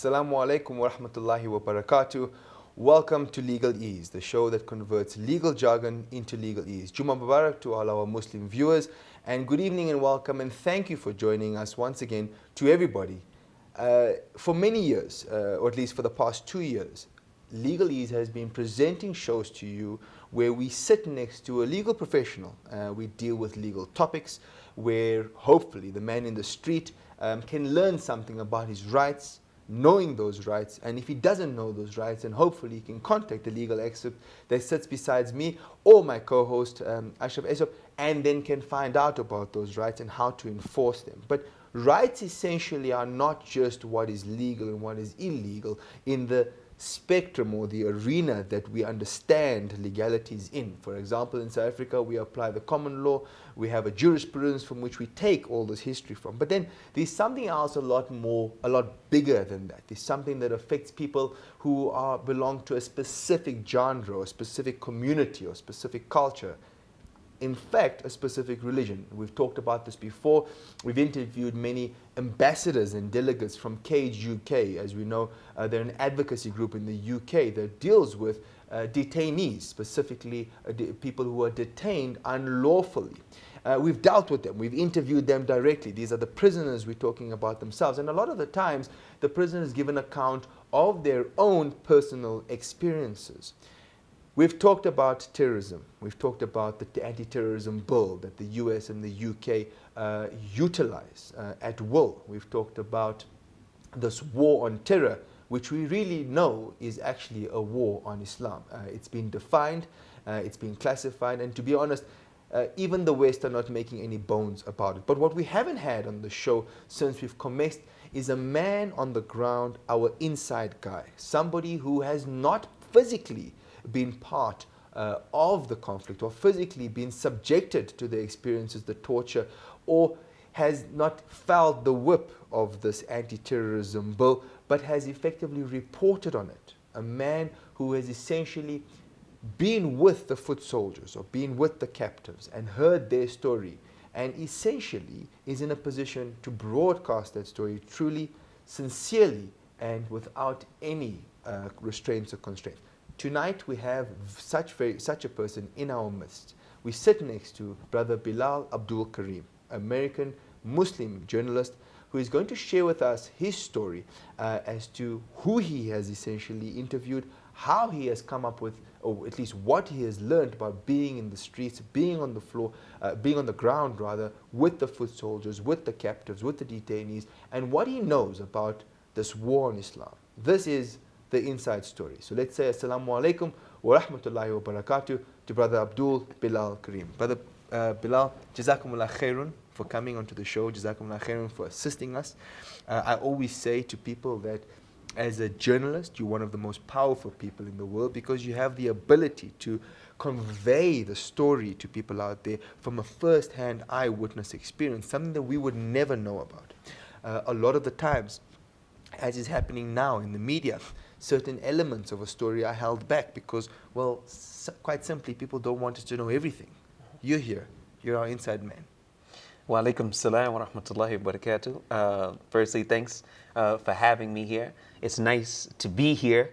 Assalamu alaikum wa rahmatullahi wa barakatuh. Welcome to Legal Ease, the show that converts legal jargon into legal ease. Juma Mubarak to all our Muslim viewers, and good evening and welcome, and thank you for joining us once again to everybody. For many years, or at least for the past 2 years, Legal Ease has been presenting shows to you where we sit next to a legal professional. We deal with legal topics where hopefully the man in the street can learn something about his rights, knowing those rights, and if he doesn't know those rights, then hopefully he can contact the legal expert that sits beside me or my co-host Ashraf Esop, and then can find out about those rights and how to enforce them. But rights essentially are not just what is legal and what is illegal in the spectrum or the arena that we understand legalities in. For example, in South Africa, we apply the common law. We have a jurisprudence from which we take all this history from. But then there's something else a lot bigger than that. There's something that affects people who belong to a specific genre or a specific community or specific culture. In fact, a specific religion. We've talked about this before. We've interviewed many ambassadors and delegates from Cage UK. As we know, they're an advocacy group in the UK that deals with detainees, specifically people who are detained unlawfully. We've dealt with them. We've interviewed them directly. These are the prisoners we're talking about themselves. And a lot of the times, the prisoners give an account of their own personal experiences. We've talked about terrorism. We've talked about the anti-terrorism bill that the US and the UK utilize at will. We've talked about this war on terror, which we really know is actually a war on Islam. It's been defined, it's been classified, and to be honest, even the West are not making any bones about it. But what we haven't had on the show since we've commenced is a man on the ground, our inside guy, somebody who has not physically been part of the conflict or physically been subjected to the experiences, the torture, or has not felt the whip of this anti-terrorism bill, but has effectively reported on it. A man who has essentially been with the foot soldiers or been with the captives and heard their story, and essentially is in a position to broadcast that story truly, sincerely, and without any restraints or constraints. Tonight we have such a person in our midst. We sit next to Brother Bilal Abdul Kareem, American Muslim journalist, who is going to share with us his story as to who he has essentially interviewed, how he has come up with, or at least what he has learned about being in the streets, being on the floor, being on the ground rather, with the foot soldiers, with the captives, with the detainees, and what he knows about this war on Islam. This is the inside story. So let's say Assalamu alaikum wa rahmatullahi wa barakatuh to Brother Abdul Bilal Kareem. Brother Bilal, Jazakumullah khairun for coming onto the show. Jazakumullah khairun for assisting us. I always say to people that as a journalist, you're one of the most powerful people in the world because you have the ability to convey the story to people out there from a first-hand eyewitness experience, something that we would never know about. A lot of the times, as is happening now in the media, certain elements of a story are held back because, well, quite simply, people don't want us to know everything. You're here. You're our inside man. Wa alaikum salam wa rahmatullahi wa barakatuh. Firstly, thanks for having me here. It's nice to be here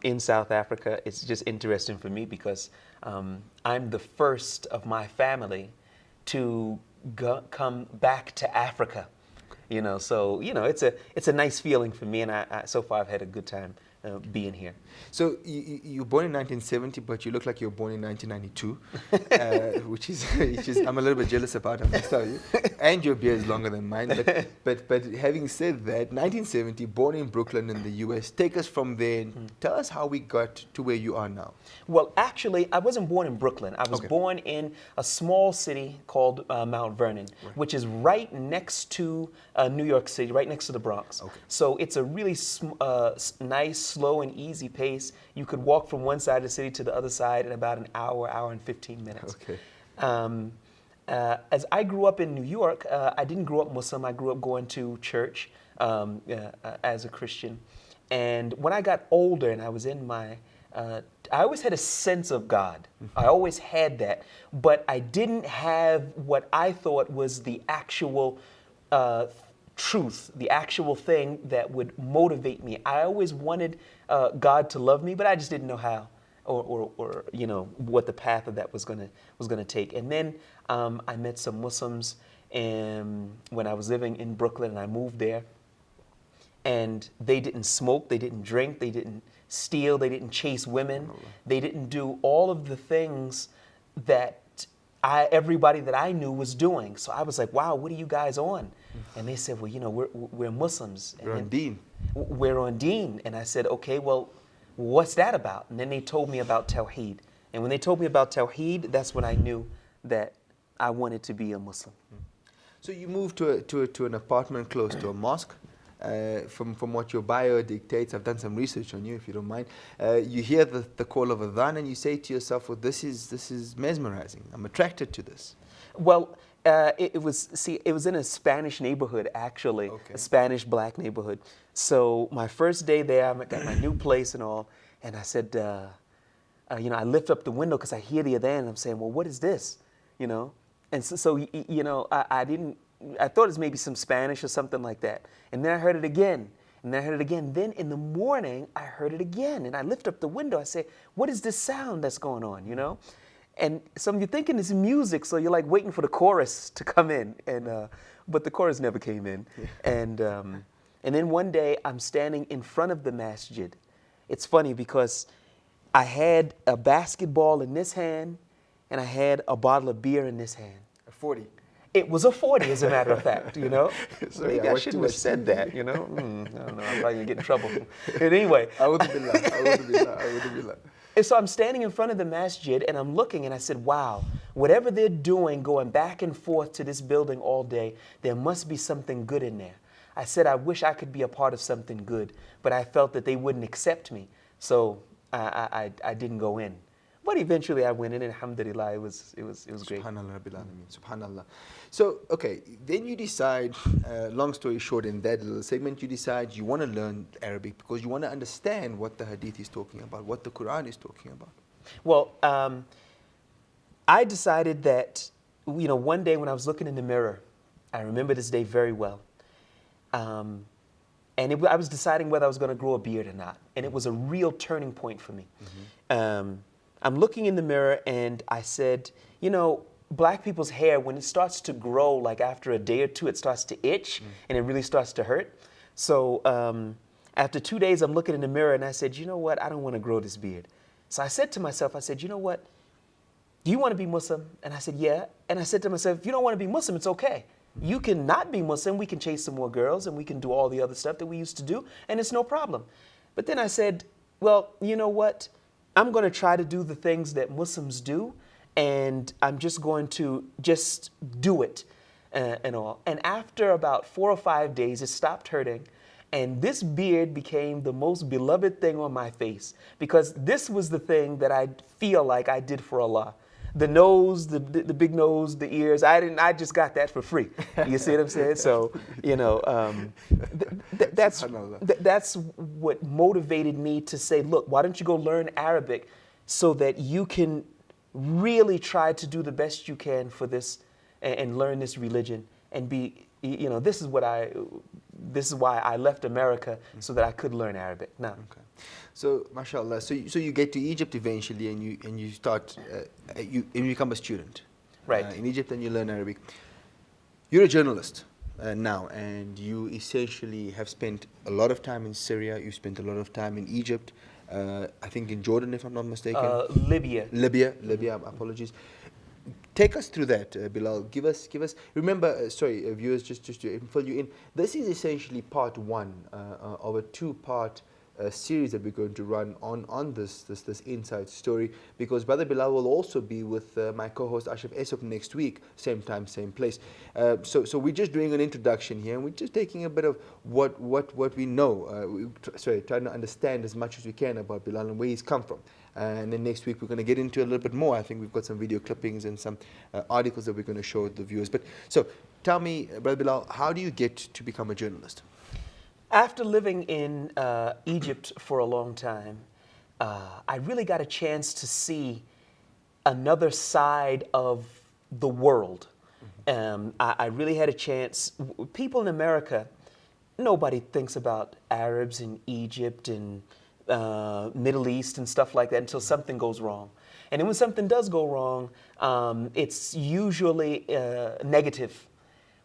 in South Africa. It's just interesting for me because I'm the first of my family to come back to Africa. You know, so it's a nice feeling for me, and I so far I've had a good time being here. So you were born in 1970, but you look like you were born in 1992, which is I'm a little bit jealous about, I must tell you. And your beard is longer than mine. But having said that, 1970, born in Brooklyn in the U.S. Take us from there and tell us how we got to where you are now. Well, actually, I wasn't born in Brooklyn. I was born in a small city called Mount Vernon, which is right next to New York City, right next to the Bronx. So it's a really nice, slow and easy pace. You could walk from one side of the city to the other side in about an hour and 15 minutes. As I grew up in New York, I didn't grow up Muslim. I grew up going to church as a Christian. And when I got older and I was in my, I always had a sense of God. I always had that. But I didn't have what I thought was the actual truth, the actual thing that would motivate me. I always wanted God to love me, but I just didn't know how, or you know, what the path of that was gonna take. And then I met some Muslims, and when I was living in Brooklyn, and I moved there, and they didn't smoke, they didn't drink, they didn't steal, they didn't chase women, they didn't do all of the things that everybody that I knew was doing. So I was like, wow, what are you guys on? And they said, well, you know, we're Muslims. We're on Deen. We're on Deen. And I said, okay, well, what's that about? And then they told me about Tawheed. And when they told me about Tawheed, that's when I knew that I wanted to be a Muslim. So you moved to an apartment close to a mosque. From what your bio dictates, I've done some research on you, if you don't mind. You hear the call of adhan and you say to yourself, well, this is mesmerizing. I'm attracted to this. Well, it was in a Spanish neighborhood, actually, Okay. a Spanish black neighborhood. So my first day there, I got my new place and all, and I said, you know, I lift up the window because I hear the adhan, and I'm saying, well, what is this? You know, and so you know, I thought it was maybe some Spanish or something like that. And then I heard it again. And then I heard it again. Then in the morning, I heard it again. And I lift up the window. I say, what is this sound that's going on, you know? And so you're thinking it's music, so you're like waiting for the chorus to come in. And but the chorus never came in. Yeah. And then one day, I'm standing in front of the masjid. It's funny because I had a basketball in this hand, and I had a bottle of beer in this hand. A 40. It was a 40, as a matter of fact, you know. Sorry, Maybe I shouldn't have said that, you know. I don't know, I'm probably going to get in trouble. But anyway. I wouldn't be like. And so I'm standing in front of the masjid, and I'm looking, and I said, wow, whatever they're doing, going back and forth to this building all day, there must be something good in there. I said, I wish I could be a part of something good, but I felt that they wouldn't accept me. So I didn't go in. But eventually I went in, and alhamdulillah, it was great. Subhanallah, Rabbil Alameen, Subhanallah. So, okay, then you decide, long story short, in that little segment, you decide you want to learn Arabic because you want to understand what the Hadith is talking about, what the Quran is talking about. Well, I decided that, you know, one day when I was looking in the mirror, I remember this day very well, and I was deciding whether I was going to grow a beard or not, and it was a real turning point for me. Mm-hmm. I'm looking in the mirror, and I said, you know, black people's hair, when it starts to grow, like after a day or two, it starts to itch, and it really starts to hurt. So after 2 days, I'm looking in the mirror, and I said, you know what, I don't want to grow this beard. So I said to myself, I said, you know what, do you want to be Muslim? And I said, yeah. And I said to myself, if you don't want to be Muslim, it's okay. You can not be Muslim, we can chase some more girls, and we can do all the other stuff that we used to do, and it's no problem. But then I said, well, you know what, I'm going to try to do the things that Muslims do, and I'm just going to just do it and all. And after about 4 or 5 days, it stopped hurting, and this beard became the most beloved thing on my face, because this was the thing that I feel like I did for Allah. The nose, the big nose, the ears, I just got that for free. You see what I'm saying? So, you know, that's what motivated me to say, look, why don't you go learn Arabic so that you can really try to do the best you can for this and learn this religion and be, you know, this is why I left America, so that I could learn Arabic. Now. Okay. So, mashallah, so you get to Egypt eventually, and you start, you become a student. Right. In Egypt, and you learn Arabic. You're a journalist now, and you essentially have spent a lot of time in Syria. You spent a lot of time in Egypt. I think in Jordan, if I'm not mistaken. Libya. Apologies. Take us through that, Bilal. Give us. Remember, viewers, just to fill you in. This is essentially part one of a two-part series that we're going to run on this inside story, because Brother Bilal will also be with my co-host Ashraf Esop next week, same time, same place. So we're just doing an introduction here, and we're just taking a bit of what we know. Trying to understand as much as we can about Bilal and where he's come from. And then next week we're going to get into a little bit more. I think we've got some video clippings and some articles that we're going to show the viewers. But so tell me, Brother Bilal, how do you get to become a journalist? After living in Egypt for a long time, I really got a chance to see another side of the world. I really had a chance. People in America, nobody thinks about Arabs in Egypt and Middle East and stuff like that until something goes wrong. And then when something does go wrong, it's usually negative.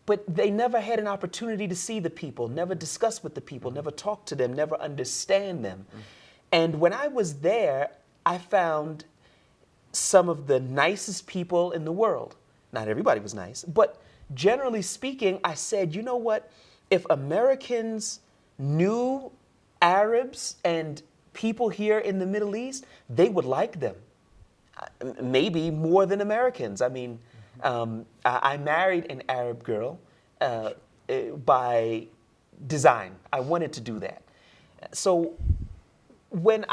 But they never had an opportunity to see the people, never discuss with the people, never talk to them, never understand them. And when I was there, I found some of the nicest people in the world. Not everybody was nice, but generally speaking, I said, you know what? If Americans knew Arabs and people here in the Middle East, they would like them. Maybe more than Americans. I mean, I married an Arab girl by design. I wanted to do that. So when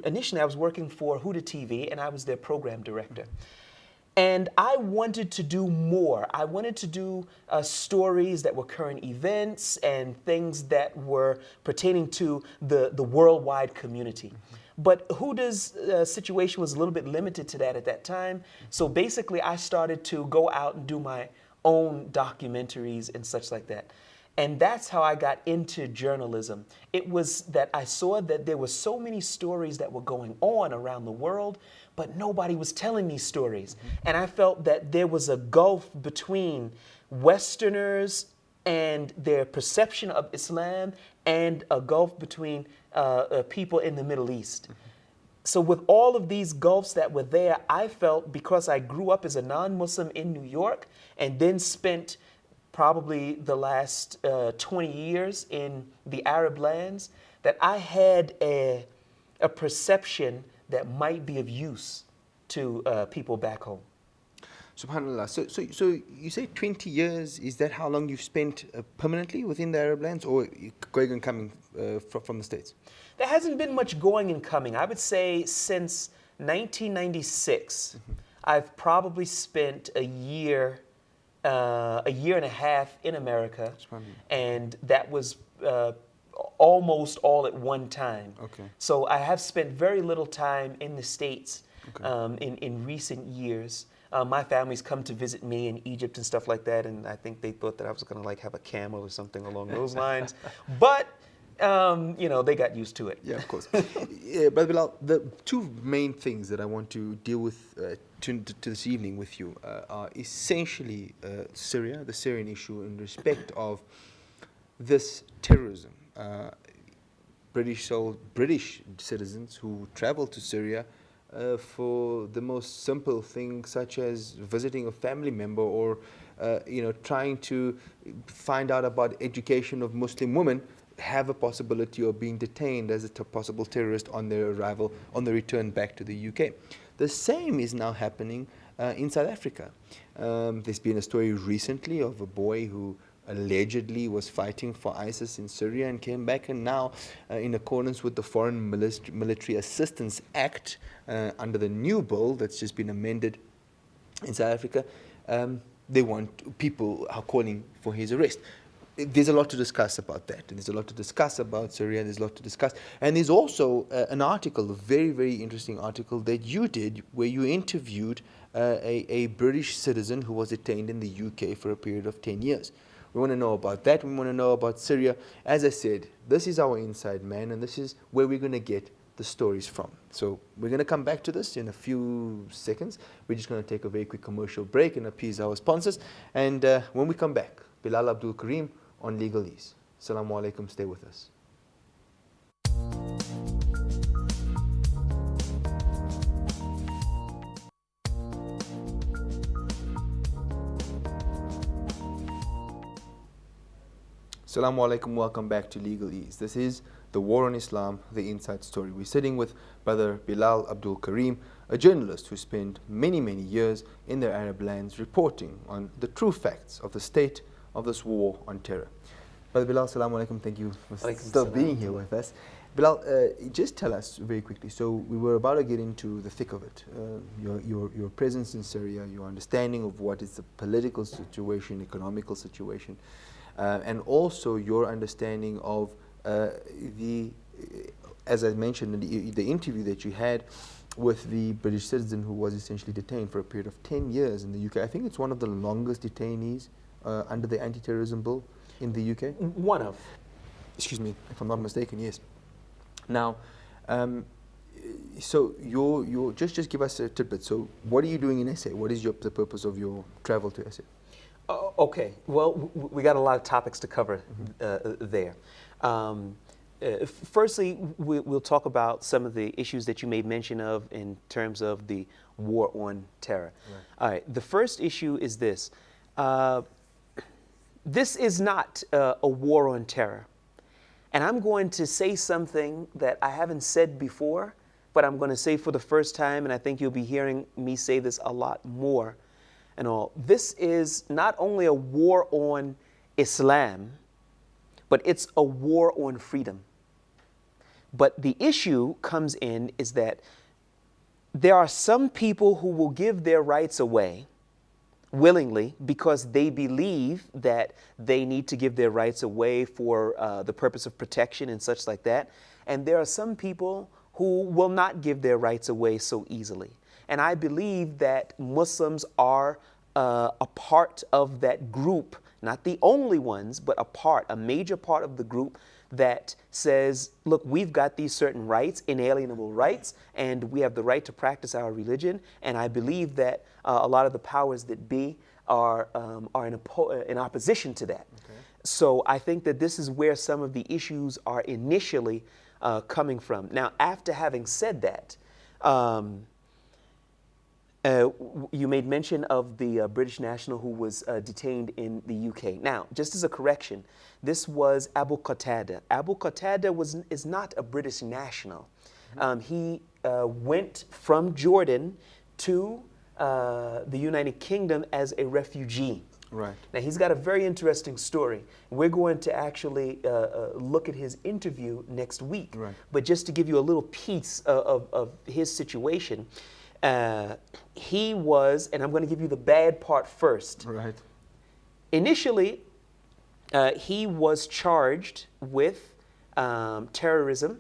initially I was working for Huda TV and I was their program director. And I wanted to do more. I wanted to do stories that were current events and things that were pertaining to the worldwide community. But Huda's situation was a little bit limited to that at that time. So basically, I started to go out and do my own documentaries and such like that. And that's how I got into journalism. It was that I saw that there were so many stories that were going on around the world, but nobody was telling these stories. And I felt that there was a gulf between Westerners and their perception of Islam and a gulf between people in the Middle East. So with all of these gulfs that were there, I felt, because I grew up as a non-Muslim in New York and then spent probably the last 20 years in the Arab lands, that I had a perception that might be of use to people back home. SubhanAllah. So you say 20 years, is that how long you've spent permanently within the Arab lands, or going and coming from the States? There hasn't been much going and coming. I would say since 1996, I've probably spent a year and a half in America, and that was almost all at one time. Okay. So I have spent very little time in the States in recent years. My family's come to visit me in Egypt and stuff like that, and I think they thought that I was going to like have a camel or something along those lines. But you know, they got used to it. Yeah, of course. Yeah, Brother Bilal, the two main things that I want to deal with to this evening with you are essentially Syria, the Syrian issue, in respect of this terrorism. British citizens who travel to Syria for the most simple things, such as visiting a family member, or trying to find out about education of Muslim women, have a possibility of being detained as a possible terrorist on their arrival, on the return back to the UK. The same is now happening in South Africa. There's been a story recently of a boy who allegedly was fighting for ISIS in Syria and came back, and now in accordance with the Foreign Military Assistance Act, under the new bill that's just been amended in South Africa, people are calling for his arrest. There's a lot to discuss about that. There's a lot to discuss about Syria. There's a lot to discuss. And there's also an article, a very, very interesting article that you did, where you interviewed a British citizen who was detained in the UK for a period of 10 years. We want to know about that. We want to know about Syria. As I said, this is our inside man, and this is where we're going to get the stories from. So we're going to come back to this in a few seconds. We're just going to take a very quick commercial break and appease our sponsors. And when we come back, Bilal Abdul Kareem on Legal Ease. Assalamu alaikum. Stay with us. Assalamu alaikum. Welcome back to Legal Ease. This is The War on Islam, the Inside Story. We're sitting with Brother Bilal Abdul Kareem, a journalist who spent many, many years in the Arab lands reporting on the true facts of the state of this war on terror. Brother Bilal, assalamu alaikum. Thank you for still being here with us. Bilal, just tell us very quickly. So we were about to get into the thick of it. Your presence in Syria, your understanding of what is the political situation, economical situation, and also your understanding of as I mentioned in the interview that you had with the British citizen who was essentially detained for a period of 10 years in the UK. I think it's one of the longest detainees under the anti-terrorism bill in the UK. One of. Excuse me, if I'm not mistaken, yes. Now, so just give us a tidbit. So what are you doing in SA? What is the purpose of your travel to SA? Okay, well, we got a lot of topics to cover there. Firstly, we'll talk about some of the issues that you made mention of in terms of the war on terror. Right. All right, the first issue is this. This is not a war on terror. And I'm going to say something that I haven't said before, but I'm going to say for the first time, and I think you'll be hearing me say this a lot more and all. This is not only a war on Islam, but it's a war on freedom. But the issue comes in is that there are some people who will give their rights away willingly because they believe that they need to give their rights away for the purpose of protection and such like that. And there are some people who will not give their rights away so easily. And I believe that Muslims are a part of that group, not the only ones, but a major part of the group that says, look, we've got these certain rights, inalienable rights, and we have the right to practice our religion. And I believe that a lot of the powers that be are in opposition to that. Okay. So I think that this is where some of the issues are initially coming from. Now, after having said that, you made mention of the British national who was detained in the UK. Now, just as a correction, this was Abu Qatada. Abu Qatada is not a British national. He went from Jordan to the United Kingdom as a refugee. Right. Now, he's got a very interesting story. We're going to actually look at his interview next week. Right. But just to give you a little piece of his situation, he was, and I'm going to give you the bad part first. Right. Initially, he was charged with terrorism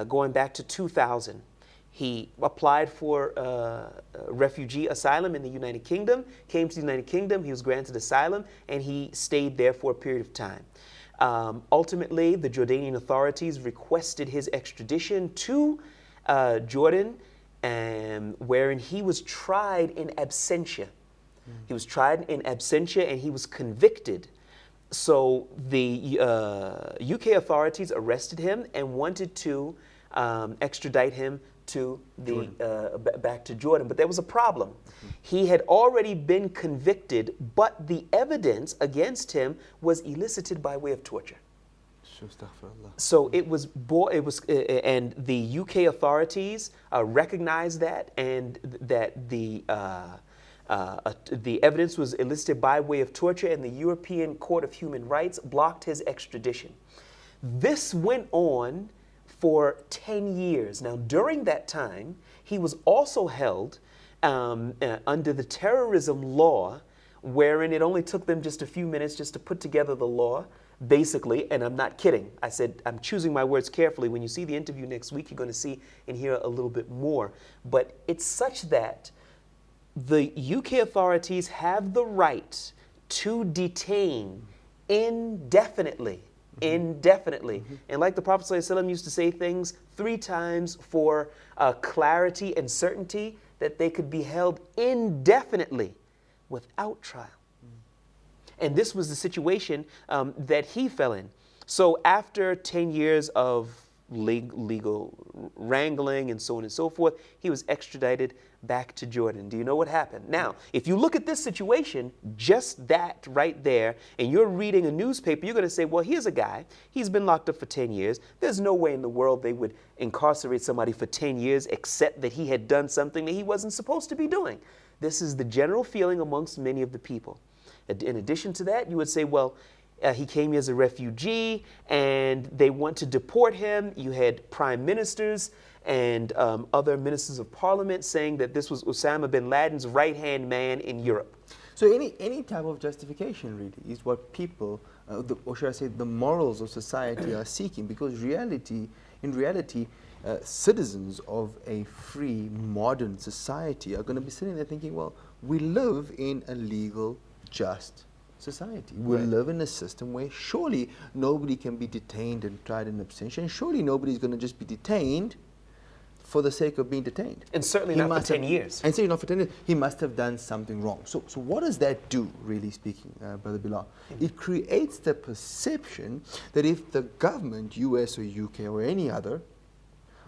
going back to 2000. He applied for refugee asylum in the United Kingdom, came to the United Kingdom, he was granted asylum, and he stayed there for a period of time. Ultimately, the Jordanian authorities requested his extradition to Jordan, wherein he was tried in absentia. He was tried in absentia and he was convicted. So the UK authorities arrested him and wanted to extradite him to back to Jordan. But there was a problem. He had already been convicted, but the evidence against him was elicited by way of torture. So it was, and the UK authorities recognized that, and that the evidence was elicited by way of torture, and the European Court of Human Rights blocked his extradition. This went on for 10 years. Now, during that time, he was also held under the terrorism law, wherein it only took them just a few minutes just to put together the law. Basically, and I'm not kidding, I said I'm choosing my words carefully. When you see the interview next week, you're going to see and hear a little bit more. But it's such that the UK authorities have the right to detain indefinitely. Indefinitely. And like the Prophet ﷺ used to say things 3 times for clarity and certainty, that they could be held indefinitely without trial. And this was the situation that he fell in. So after 10 years of legal wrangling and so on and so forth, he was extradited back to Jordan. Do you know what happened? Now, if you look at this situation, just that right there, and you're reading a newspaper, you're going to say, well, here's a guy. He's been locked up for 10 years. There's no way in the world they would incarcerate somebody for 10 years except that he had done something that he wasn't supposed to be doing. This is the general feeling amongst many of the people. In addition to that, you would say, well, he came here as a refugee and they want to deport him. You had prime ministers and other ministers of parliament saying that this was Osama bin Laden's right-hand man in Europe. So any type of justification really is what people, or should I say the morals of society are seeking, because in reality, citizens of a free, modern society are going to be sitting there thinking, well, we live in a legal, just society. We Right. live in a system where surely nobody can be detained and tried in absentia. Surely nobody's going to just be detained for the sake of being detained. And certainly He not for must 10 have- years. And certainly not for 10 years. He must have done something wrong. So what does that do, really speaking, Brother Bilal? It creates the perception that if the government, US or UK or any other,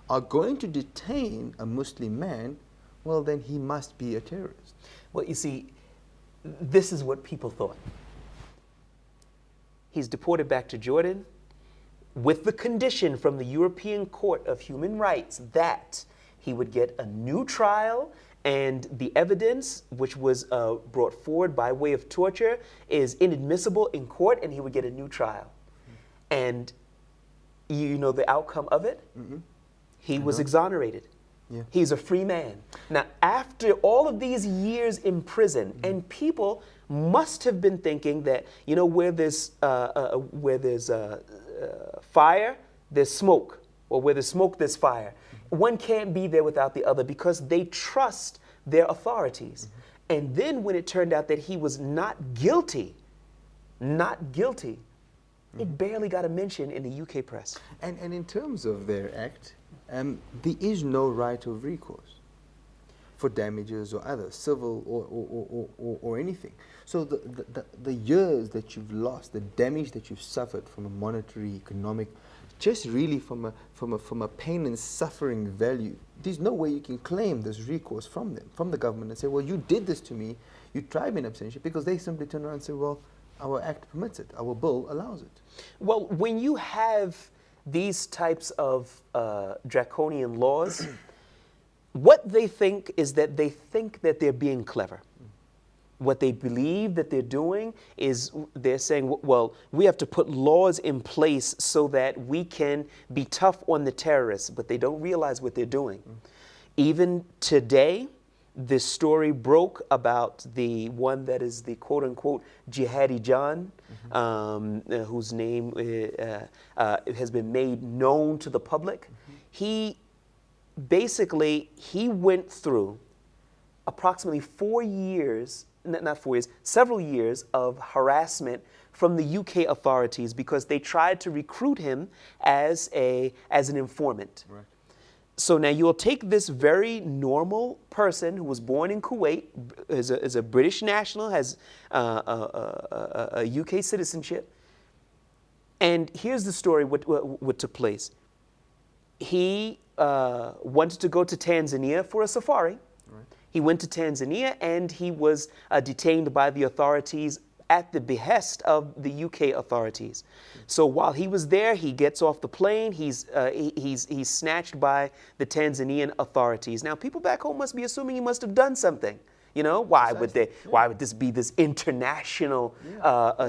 are going to detain a Muslim man, well, then he must be a terrorist. Well, you see, this is what people thought. He's deported back to Jordan with the condition from the European Court of Human Rights that he would get a new trial, and the evidence which was brought forward by way of torture is inadmissible in court, and he would get a new trial. And you know the outcome of it? He was exonerated. Yeah. He's a free man. Now, after all of these years in prison, and people must have been thinking that, you know, where there's fire, there's smoke, or where there's smoke, there's fire. One can't be there without the other because they trust their authorities. And then when it turned out that he was not guilty, it barely got a mention in the UK press. And in terms of their act, there is no right of recourse for damages or other civil or anything. So the years that you've lost, the damage that you've suffered from a monetary, economic, just really from a pain and suffering value, there's no way you can claim this recourse from them, from the government, and say, well, you did this to me, you tried me in absentia, because they simply turn around and say, well, our act permits it, our bill allows it. Well, when you have these types of draconian laws, what they think is that they think that they're being clever. What they believe that they're doing is they're saying, well, we have to put laws in place so that we can be tough on the terrorists, but they don't realize what they're doing. Even today, this story broke about the one that is the quote-unquote jihadi John, whose name has been made known to the public. He went through approximately 4 years, not 4 years, several years of harassment from the UK authorities because they tried to recruit him as an informant. Right. So now you'll take this very normal person who was born in Kuwait, is a British national, has a UK citizenship, and here's the story what took place. He wanted to go to Tanzania for a safari. Right. He went to Tanzania and he was detained by the authorities at the behest of the UK authorities. So while he was there, he gets off the plane. He's snatched by the Tanzanian authorities. Now, people back home must be assuming he must have done something. You know, why would this be this international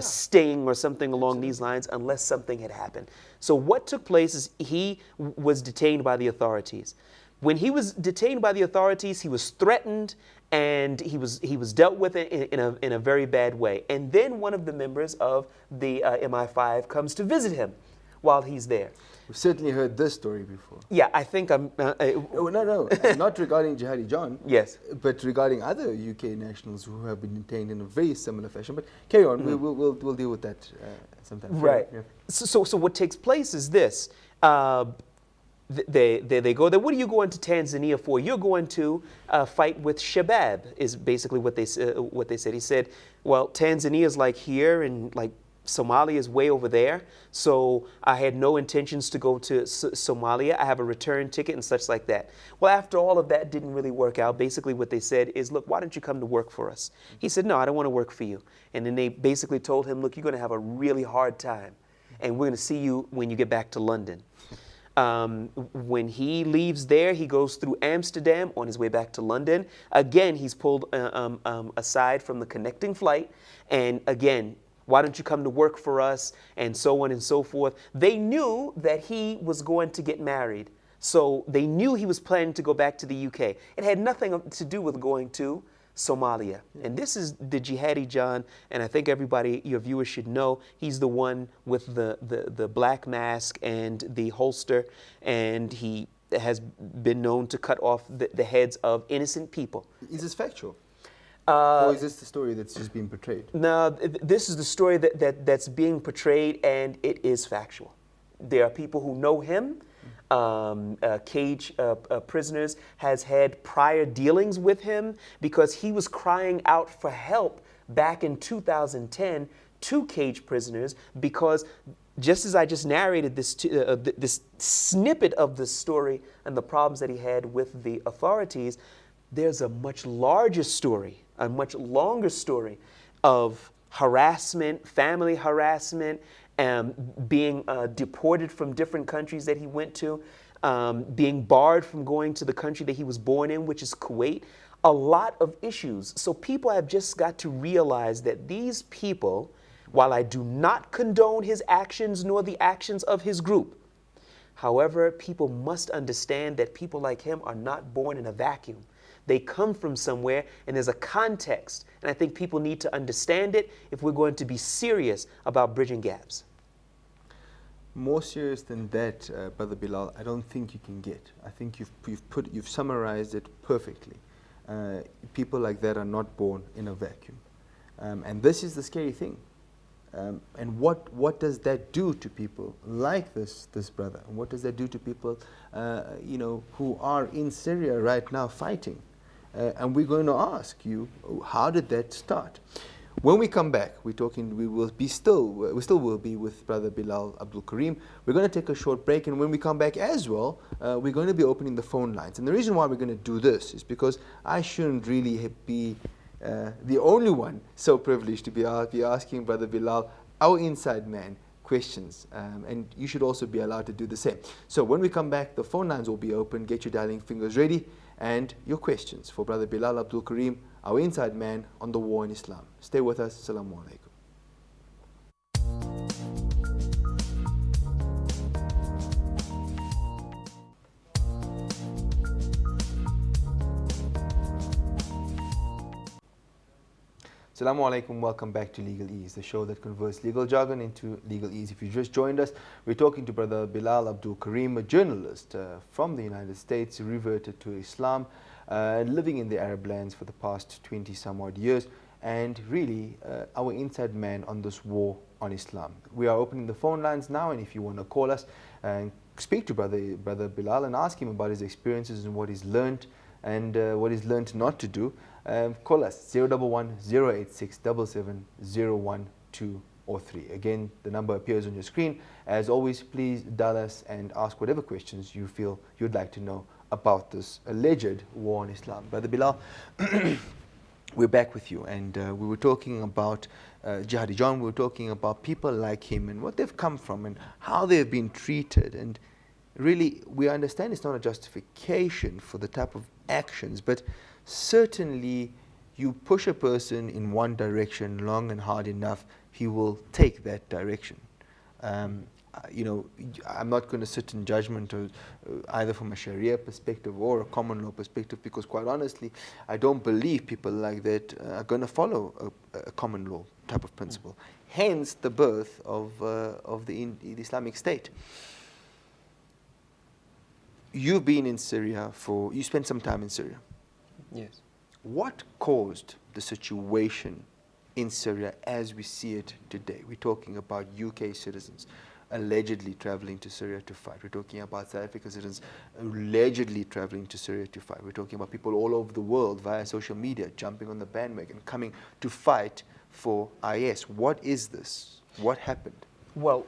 sting or something along these lines unless something had happened? So what took place is he was detained by the authorities. When he was detained by the authorities, he was threatened and he was dealt with in a very bad way. And then one of the members of the MI5 comes to visit him while he's there. We've certainly heard this story before. Yeah, I think I'm... Oh, no, not regarding Jihadi John. Yes. But regarding other UK nationals who have been detained in a very similar fashion. But carry on, we'll deal with that sometime. Right. Yeah. So what takes place is this. They go there. What are you going to Tanzania for? You're going to fight with Shabab, is basically what they said. He said, well, Tanzania is like here and like Somalia is way over there. So I had no intentions to go to Somalia. I have a return ticket and such like that. Well, after all of that didn't really work out. Basically what they said is, look, why don't you come to work for us? He said, no, I don't want to work for you. And then they basically told him, look, you're going to have a really hard time. And we're going to see you when you get back to London. When he leaves there, he goes through Amsterdam on his way back to London. Again, he's pulled aside from the connecting flight. And again, why don't you come to work for us? And so on and so forth. They knew that he was going to get married. So they knew he was planning to go back to the UK. It had nothing to do with going to Somalia. And this is the Jihadi John, and I think everybody, your viewers should know, he's the one with the black mask and the holster, and he has been known to cut off the heads of innocent people. Is this factual? Or is this the story that's just being portrayed? No, this is the story that's being portrayed, and it is factual. There are people who know him. Cage prisoners has had prior dealings with him because he was crying out for help back in 2010 to cage prisoners, because just as I just narrated this snippet of the story and the problems that he had with the authorities, there's a much larger story, a much longer story of harassment, family harassment, being deported from different countries that he went to, being barred from going to the country that he was born in, which is Kuwait. A lot of issues. So people have just got to realize that these people, while I do not condone his actions nor the actions of his group, however, people must understand that people like him are not born in a vacuum. They come from somewhere, and there's a context. And I think people need to understand it if we're going to be serious about bridging gaps. More serious than that, Brother Bilal, I don't think you can get. I think you've summarized it perfectly. People like that are not born in a vacuum. And this is the scary thing. And what does that do to people like this brother? And what does that do to people, who are in Syria right now fighting? And we're going to ask you, how did that start? When we come back, we still will be with Brother Bilal Abdul Kareem. We're going to take a short break, and when we come back as well, we're going to be opening the phone lines. And the reason why we're going to do this is because I shouldn't really be the only one so privileged to be asking Brother Bilal, our inside man, questions, and you should also be allowed to do the same. So when we come back, the phone lines will be open. Get your dialing fingers ready and your questions for Brother Bilal Abdul Kareem, our inside man on the war in Islam. Stay with us. Assalamu alaikum. Assalamu alaikum, welcome back to Legal Ease, the show that converts legal jargon into legal ease. If you just joined us, we're talking to Brother Bilal Abdul Kareem, a journalist from the United States, reverted to Islam, living in the Arab lands for the past 20 some odd years, and really our inside man on this war on Islam. We are opening the phone lines now, and if you want to call us and speak to Brother Bilal and ask him about his experiences and what he's learned and what he's learned not to do, call us 011 086 77 012 or 3. Again, the number appears on your screen. As always, please dial us and ask whatever questions you feel you'd like to know about this alleged war on Islam. Brother Bilal, we're back with you, and we were talking about Jihadi John. We were talking about people like him and what they've come from and how they've been treated. And really, we understand it's not a justification for the type of actions, but certainly you push a person in one direction long and hard enough, he will take that direction. I'm not going to sit in judgment either from a Sharia perspective or a common law perspective, because quite honestly, I don't believe people like that are going to follow a common law type of principle. Hence the birth of the Islamic State. You've been in Syria you spent some time in Syria. Yes. What caused the situation in Syria as we see it today? We're talking about UK citizens allegedly traveling to Syria to fight. We're talking about South African citizens allegedly traveling to Syria to fight. We're talking about people all over the world via social media jumping on the bandwagon, coming to fight for IS. What is this? What happened? Well,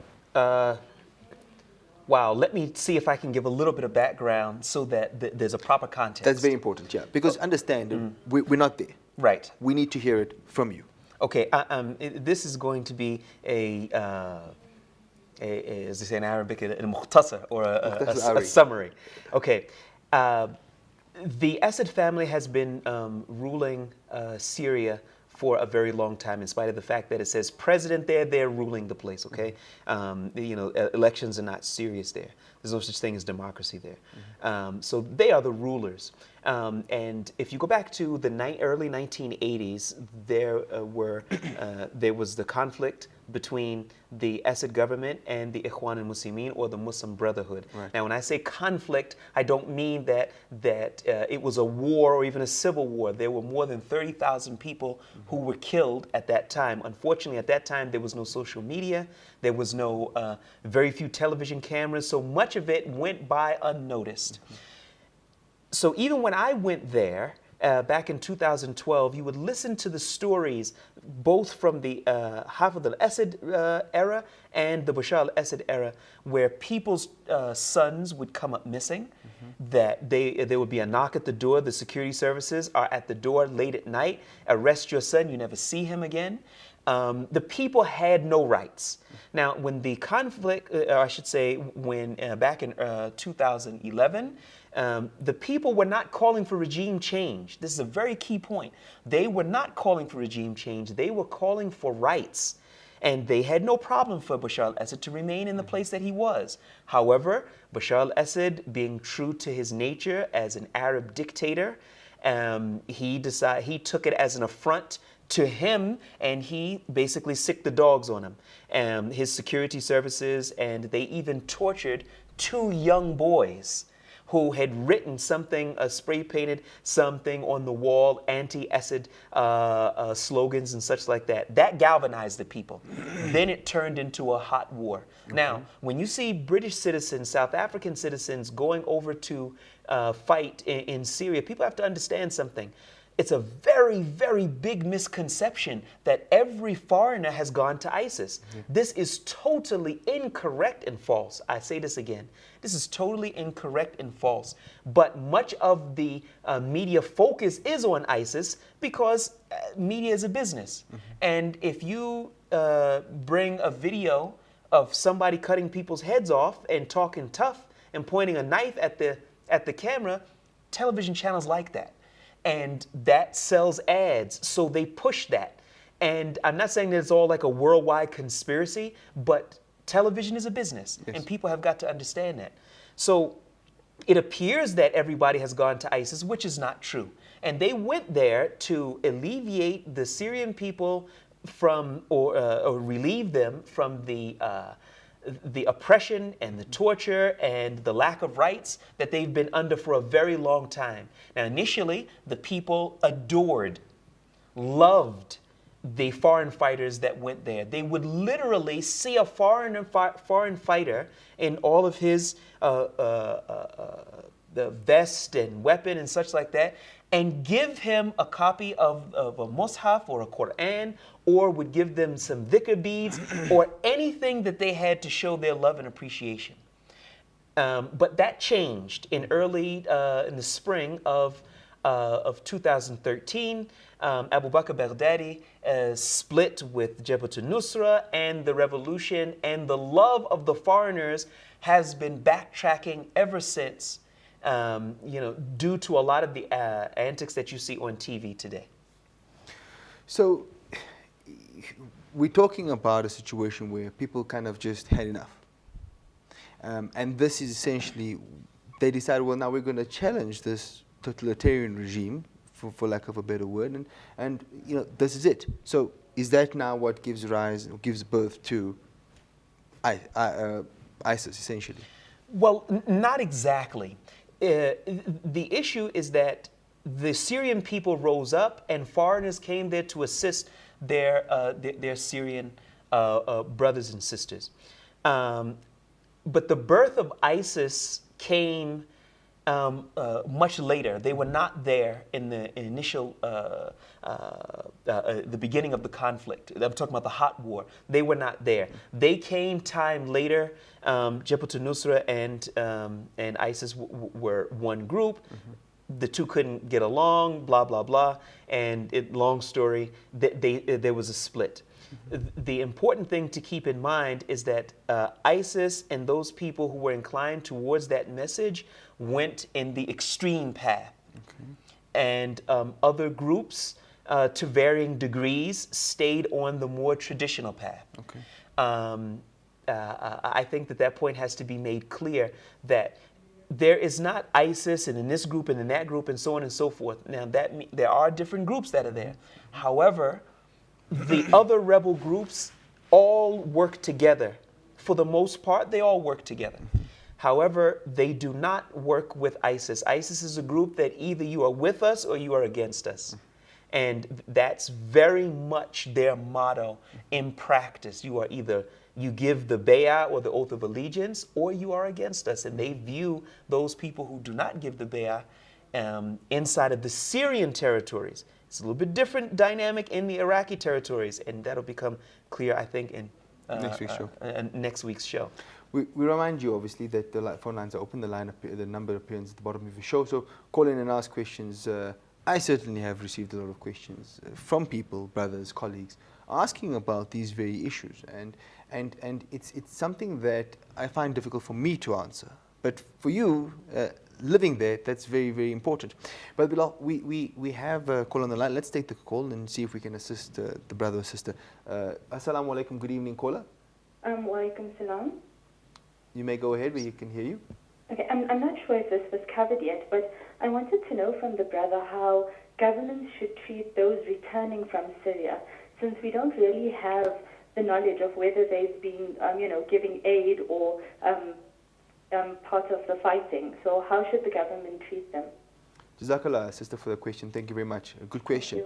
wow, let me see if I can give a little bit of background so that there's a proper context. That's very important, yeah. Because understand, we're not there. Right. We need to hear it from you. Okay, this is going to be as they say in Arabic, a mukhtasar, or a summary. Okay, the Assad family has been ruling Syria for a very long time, in spite of the fact that it says president there, they're ruling the place, okay? Elections are not serious there. There's no such thing as democracy there. So they are the rulers. And if you go back to the early 1980s, there was the conflict between the Assad government and the Ikhwan al-Muslimin, or the Muslim Brotherhood. Right. Now, when I say conflict, I don't mean that it was a war or even a civil war. There were more than 30,000 people who were killed at that time. Unfortunately, at that time, there was no social media. There was no, very few television cameras, so much of it went by unnoticed. So even when I went there, back in 2012, you would listen to the stories both from the Hafez al-Assad era and the Bashar al-Assad era, where people's sons would come up missing, that there would be a knock at the door, the security services are at the door late at night, arrest your son, you never see him again. The people had no rights. Now, when the conflict, or I should say, when back in 2011, the people were not calling for regime change. This is a very key point. They were not calling for regime change. They were calling for rights. And they had no problem for Bashar al-Assad to remain in the place that he was. However, Bashar al-Assad, being true to his nature as an Arab dictator, he took it as an affront to him, and he basically sicked the dogs on him. His security services, and they even tortured 2 young boys who had written something, spray painted something on the wall, anti-Assad slogans and such like that. That galvanized the people. Then it turned into a hot war. Okay. Now, when you see British citizens, South African citizens going over to fight in Syria, people have to understand something. It's a very, very big misconception that every foreigner has gone to ISIS. This is totally incorrect and false. I say this again. This is totally incorrect and false. But much of the media focus is on ISIS because media is a business. And if you bring a video of somebody cutting people's heads off and talking tough and pointing a knife at the camera, television channels like that. And that sells ads, so they push that. And I'm not saying that it's all like a worldwide conspiracy, but television is a business, and people have got to understand that. So it appears that everybody has gone to ISIS, which is not true. And they went there to alleviate the Syrian people from, or relieve them from the oppression and the torture and the lack of rights that they've been under for a very long time. Now, initially, the people adored, loved the foreign fighters that went there. They would literally see a foreign fighter in all of his the vest and weapon and such like that, and give him a copy of a Mus'haf or a Quran, or would give them some dhikr beads or anything that they had to show their love and appreciation. But that changed in in the spring of 2013. Abu Bakr Baghdadi split with Jabhat al-Nusra, and the revolution and the love of the foreigners has been backtracking ever since, due to a lot of the antics that you see on TV today. So we're talking about a situation where people kind of just had enough. And this is essentially, they decided, well, now we're going to challenge this totalitarian regime, for lack of a better word, and this is it. So is that now what gives rise, or gives birth to ISIS, essentially? Well, not exactly. The issue is that the Syrian people rose up, and foreigners came there to assist their Syrian brothers and sisters. But the birth of ISIS came much later. They were not there in the initial, the beginning of the conflict. I'm talking about the hot war. They were not there. They came time later. Jabhat al-Nusra and ISIS were one group. The two couldn't get along, blah, blah, blah. And long story, there was a split. The important thing to keep in mind is that ISIS and those people who were inclined towards that message went in the extreme path. Okay. And other groups, to varying degrees, stayed on the more traditional path. Okay. I think that point has to be made clear, that there is not ISIS and in this group and in that group and so on and so forth. Now, there are different groups that are there. However, the other rebel groups all work together. For the most part, they all work together. However, they do not work with ISIS. ISIS is a group that either you are with us or you are against us. And that's very much their motto in practice. You are either, you give the bay'ah or the oath of allegiance, or you are against us. And they view those people who do not give the bay'ah inside of the Syrian territories. It's a little bit different dynamic in the Iraqi territories, and that'll become clear, I think, in next week's show. We remind you, obviously, that the phone lines are open. The number appears at the bottom of the show. So call in and ask questions. I certainly have received a lot of questions from people, brothers, colleagues, asking about these very issues. And it's something that I find difficult for me to answer. But for you, living there, that's very, very important. But Bilal, we have a call on the line. Let's take the call and see if we can assist the brother or sister. Assalamu alaikum. Good evening, caller. Wa alaikum salam. You may go ahead, we can hear you. Okay, I'm not sure if this was covered yet, but I wanted to know from the brother how governments should treat those returning from Syria, since we don't really have the knowledge of whether they've been, giving aid or part of the fighting. So how should the government treat them? Jazakallah, sister, for the question. Thank you very much. A good question.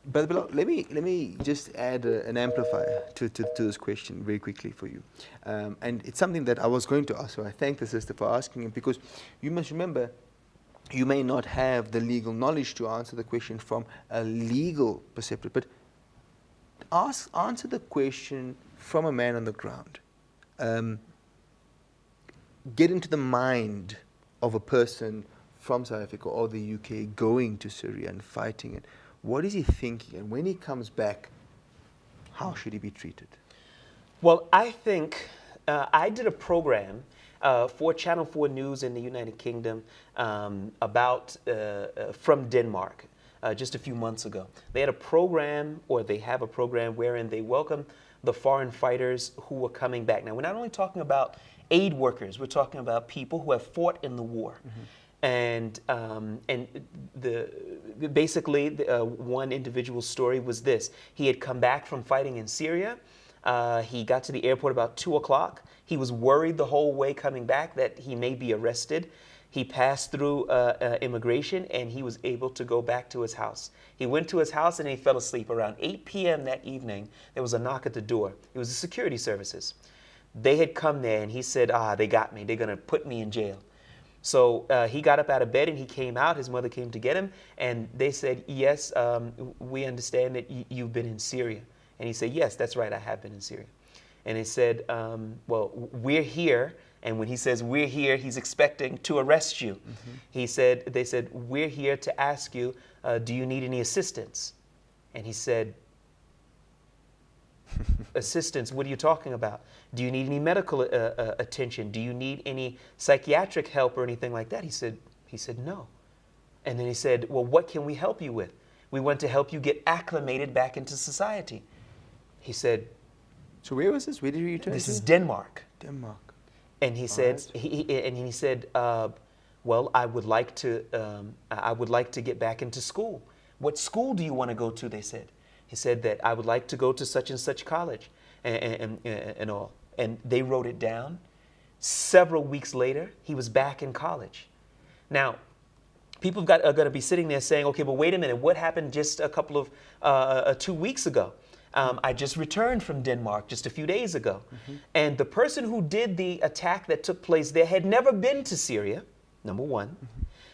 But Bilal, let me just add an amplifier to this question very quickly for you. And it's something that I was going to ask, so I thank the sister for asking it, because you must remember, you may not have the legal knowledge to answer the question from a legal perspective, but answer the question from a man on the ground. Get into the mind of a person from South Africa or the UK going to Syria and fighting it. What is he thinking? And when he comes back, how should he be treated? Well, I think I did a program for Channel 4 News in the United Kingdom about from Denmark just a few months ago. They had a program, or they have a program, wherein they welcome the foreign fighters who are coming back. Now, we're not only talking about aid workers, we're talking about people who have fought in the war. And basically, one individual's story was this. He had come back from fighting in Syria. He got to the airport about 2 o'clock. He was worried the whole way coming back that he may be arrested. He passed through immigration, and he was able to go back to his house. He went to his house and he fell asleep. Around 8 p.m. that evening, there was a knock at the door. It was the security services. They had come there, and he said, they got me. They're going to put me in jail. So he got up out of bed and he came out. His mother came to get him, and they said, yes, we understand that you've been in Syria. And he said, yes, that's right, I have been in Syria. And they said, well, we're here. And when he says we're here, he's expecting to arrest you. They said, we're here to ask you, do you need any assistance? And he said, assistance, what are you talking about? Do you need any medical attention? Do you need any psychiatric help or anything like that? He said no. And then he said, well, what can we help you with? We want to help you get acclimated back into society. He said, so where was this? Where did you return? This is Denmark. Denmark. And he said, well, I would like to get back into school. What school do you want to go to? They said. He said that I would like to go to such and such college and all. And they wrote it down. Several weeks later, he was back in college. Now, people are going to be sitting there saying, okay, but wait a minute, what happened just a couple of 2 weeks ago? I just returned from Denmark just a few days ago. And the person who did the attack that took place there had never been to Syria, number one.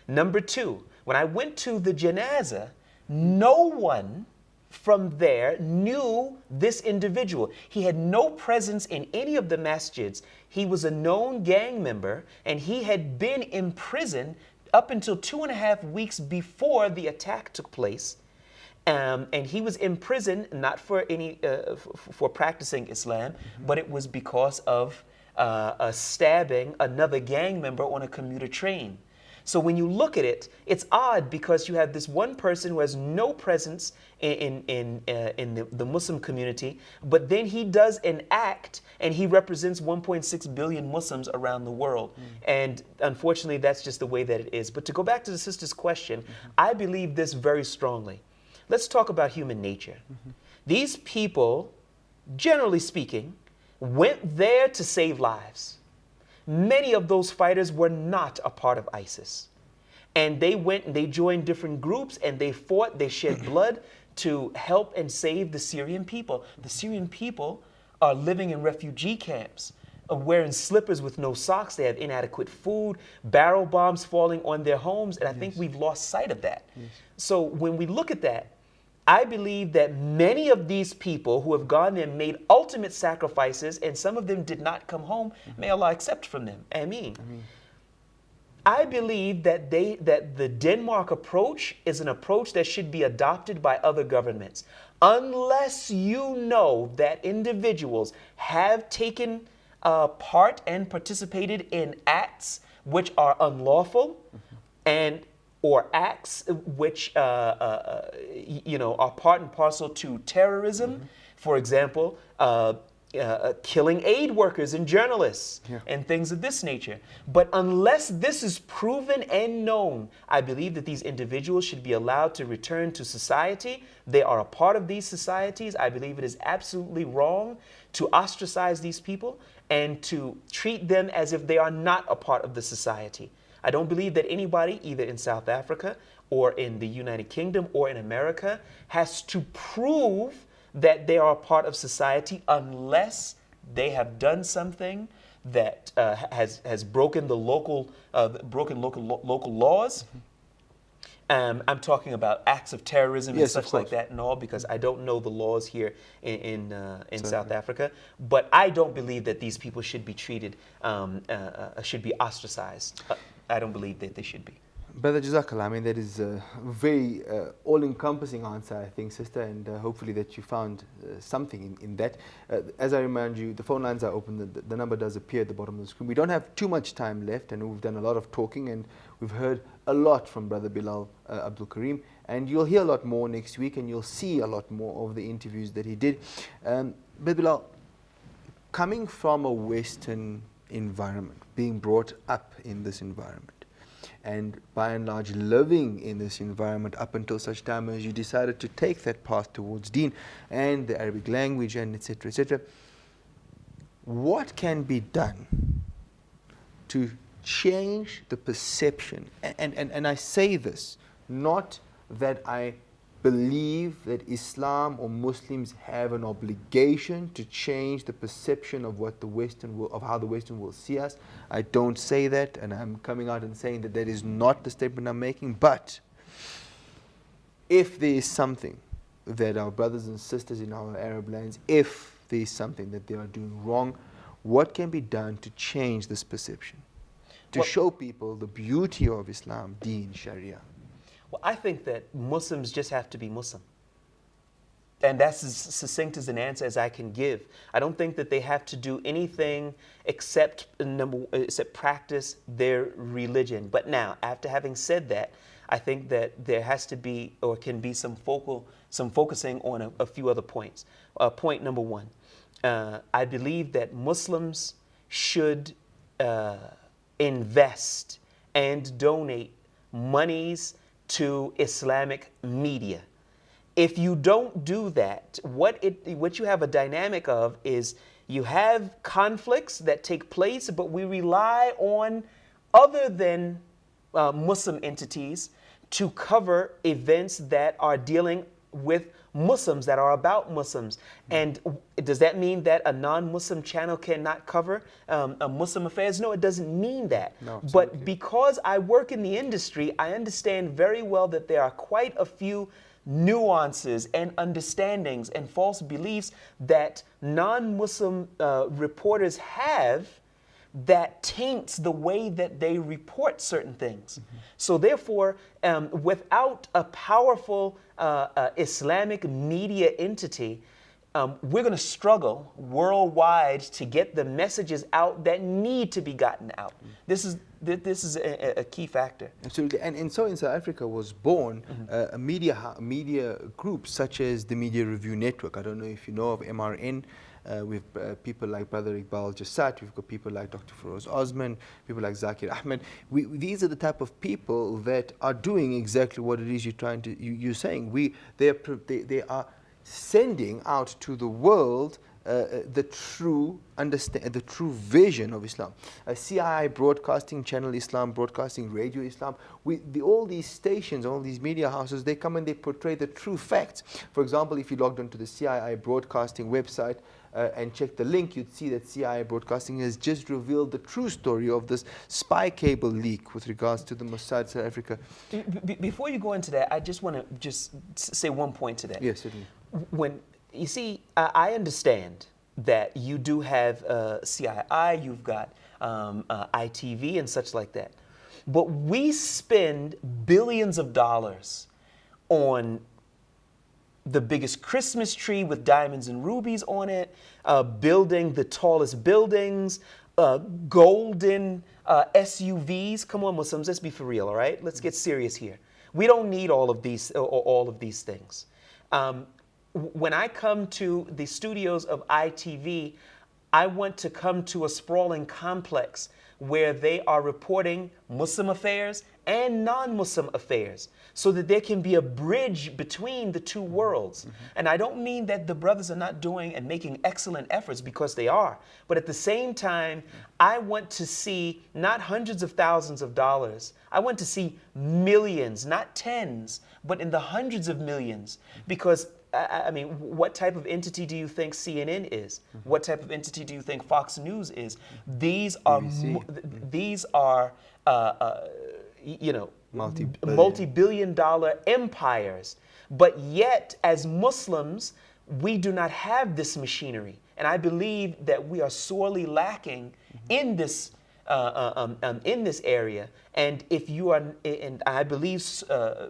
Number two, when I went to the janazah, no one from there knew this individual. He had no presence in any of the masjids. He was a known gang member, and he had been in prison up until 2.5 weeks before the attack took place. And he was in prison not for any for practicing Islam, but it was because of stabbing another gang member on a commuter train. So when you look at it, it's odd because you have this one person who has no presence in the Muslim community, but then he does an act and he represents 1.6 billion Muslims around the world. And unfortunately, that's just the way that it is. But to go back to the sister's question, I believe this very strongly. Let's talk about human nature. These people generally speaking, went there to save lives. Many of those fighters were not a part of ISIS. And they went and they joined different groups and they fought, they shed blood to help and save the Syrian people. The Syrian people are living in refugee camps, wearing slippers with no socks. They have inadequate food, barrel bombs falling on their homes. And I think we've lost sight of that. So when we look at that, I believe that many of these people who have gone there made ultimate sacrifices, and some of them did not come home. May Allah accept from them. Ameen. I believe that the Denmark approach is an approach that should be adopted by other governments. Unless you know that individuals have taken part and participated in acts which are unlawful and or acts which you know, are part and parcel to terrorism. For example, killing aid workers and journalists and things of this nature. But unless this is proven and known, I believe that these individuals should be allowed to return to society. They are a part of these societies. I believe it is absolutely wrong to ostracize these people and to treat them as if they are not a part of the society. I don't believe that anybody, either in South Africa or in the United Kingdom or in America, has to prove that they are a part of society unless they have done something that has broken the local local laws. I'm talking about acts of terrorism and such like that and all, because I don't know the laws here in South Africa. But I don't believe that these people should be treated, should be ostracized. I don't believe that they should be. Brother Jazakallah, I mean, that is a very all-encompassing answer, I think, sister, and hopefully that you found something in that. As I remind you, the phone lines are open. The number does appear at the bottom of the screen. We don't have too much time left, and we've done a lot of talking, and we've heard a lot from Brother Bilal Abdul Kareem, and you'll hear a lot more next week, and you'll see a lot more of the interviews that he did. Brother Bilal, coming from a Western environment, being brought up in this environment, and by and large living in this environment up until such time as you decided to take that path towards deen and the Arabic language and etc., etc., what can be done to change the perception? And I say this not that I believe that Islam or Muslims have an obligation to change the perception of what the Western world, of how the Western world see us. I don't say that, and I'm coming out and saying that that is not the statement I'm making. But if there is something that our brothers and sisters in our Arab lands, if there is something that they are doing wrong, what can be done to change this perception? To show people the beauty of Islam, Deen, Sharia? Well, I think that Muslims just have to be Muslim. And that's as succinct as an answer as I can give. I don't think that they have to do anything except practice their religion. But now, after having said that, I think that there has to be, or can be, some focusing on a few other points. Point number one, I believe that Muslims should invest and donate monies to Islamic media. If you don't do that, what you have a dynamic of is you have conflicts that take place, but we rely on other than Muslim entities to cover events that are dealing with Muslims, that are about Muslims. And does that mean that a non-Muslim channel cannot cover Muslim affairs? No, it doesn't mean that. No, but because I work in the industry, I understand very well that there are quite a few nuances and understandings and false beliefs that non-Muslim reporters have that taints the way that they report certain things. So therefore, without a powerful Islamic media entity, we're going to struggle worldwide to get the messages out that need to be gotten out. This is a key factor. Absolutely. And so in South Africa was born a media group such as the Media Review Network. I don't know if you know of MRN. With people like Brother Iqbal Jassat, we've got people like Dr. Feroz Osman, people like Zakir Ahmed. These are the type of people that are doing exactly what it is you're saying. They are sending out to the world the true the true vision of Islam. CII Broadcasting Channel Islam, Broadcasting Radio Islam, all these stations, all these media houses, they come and they portray the true facts. For example, if you logged onto the CII Broadcasting website and check the link, you'd see that CII Broadcasting has just revealed the true story of this spy cable leak with regards to the Mossad South Africa. Before you go into that, I just want to just say one point to that. Yes, certainly. When you see, I understand that you do have CII, you've got ITV and such like that, but we spend billions of dollars on the biggest Christmas tree with diamonds and rubies on it, building the tallest buildings, golden SUVs. Come on, Muslims, let's be for real, all right? Let's get serious here. We don't need all of these things. When I come to the studios of ITV, I want to come to a sprawling complex where they are reporting Muslim affairs and non-Muslim affairs so that there can be a bridge between the two worlds. And I don't mean that the brothers are not doing and making excellent efforts, because they are. But at the same time, I want to see not hundreds of thousands of dollars. I want to see millions, not tens, but in the hundreds of millions. Because I mean, what type of entity do you think CNN is? What type of entity do you think Fox News is? These are you know, multi-billion-dollar empires. But yet, as Muslims, we do not have this machinery, and I believe that we are sorely lacking in this area. And if you are, and I believe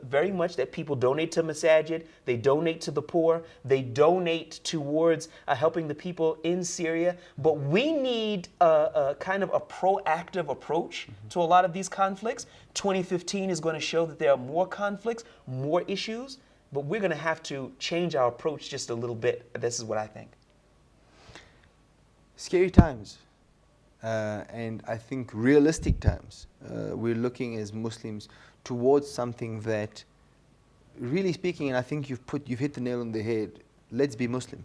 very much that people donate to Masajid, they donate to the poor, they donate towards helping the people in Syria. But we need a kind of a proactive approach to a lot of these conflicts. 2015 is going to show that there are more conflicts, more issues, but we're going to have to change our approach just a little bit. This is what I think. Scary times. And I think realistic times. We're looking as Muslims towards something that, really speaking, and I think you've hit the nail on the head. Let's be Muslim.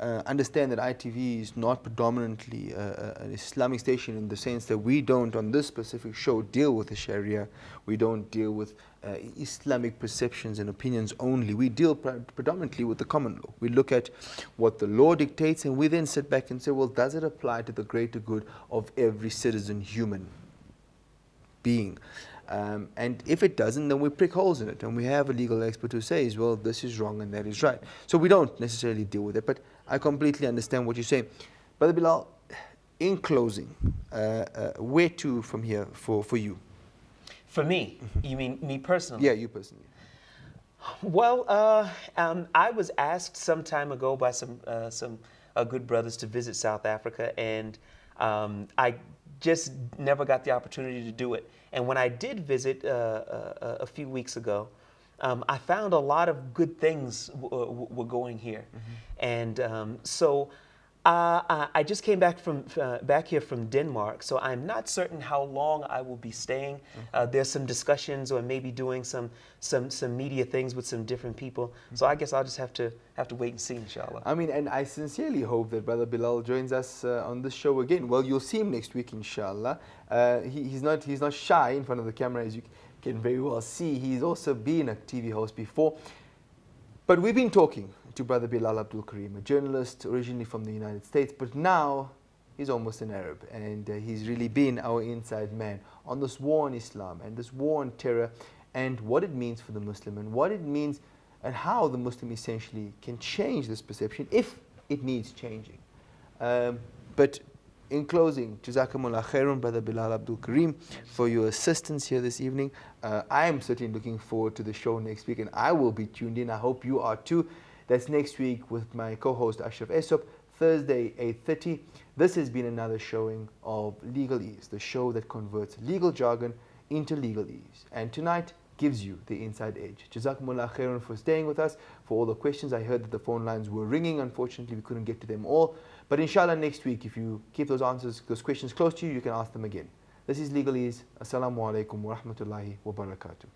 Understand that ITV is not predominantly an Islamic station, in the sense that we don't, on this specific show, deal with the Sharia. We don't deal with Islamic perceptions and opinions only. We deal predominantly with the common law. We look at what the law dictates, and we then sit back and say, well, does it apply to the greater good of every citizen human being? And if it doesn't, then we prick holes in it, and we have a legal expert who says, well, this is wrong and that is right. So we don't necessarily deal with it, but I completely understand what you're saying. Brother Bilal, in closing, where to from here for you? For me? You mean me personally? Yeah, you personally. Well, I was asked some time ago by some good brothers to visit South Africa, and I just never got the opportunity to do it. And when I did visit a few weeks ago, I found a lot of good things were going here. And so I just came back here from Denmark, so I'm not certain how long I will be staying. There's some discussions, or maybe doing some media things with some different people. So I guess I'll just have to wait and see, inshallah. I mean, and I sincerely hope that Brother Bilal joins us on this show again. Well, you'll see him next week, inshallah. He's not shy in front of the camera, as you can very well see. He's also been a TV host before. But we've been talking to Brother Bilal Abdul Kareem, a journalist originally from the United States, but now he's almost an Arab, and he's really been our inside man on this war on Islam and this war on terror, and what it means for the Muslim, and what it means and how the Muslim essentially can change this perception if it needs changing. But in closing, Jazakumullah khairun, Brother Bilal Abdul Kareem, for your assistance here this evening. I am certainly looking forward to the show next week, and I will be tuned in. I hope you are too. That's next week with my co-host Ashraf Esop, Thursday, 8:30. This has been another showing of Legal Ease, the show that converts legal jargon into legal ease. And tonight gives you the inside edge. Jazakumullah khairun for staying with us, for all the questions. I heard that the phone lines were ringing. Unfortunately, we couldn't get to them all. But inshallah, next week, if you keep those questions close to you, you can ask them again. This is Legal Ease. Assalamu alaikum wa rahmatullahi wa barakatuh.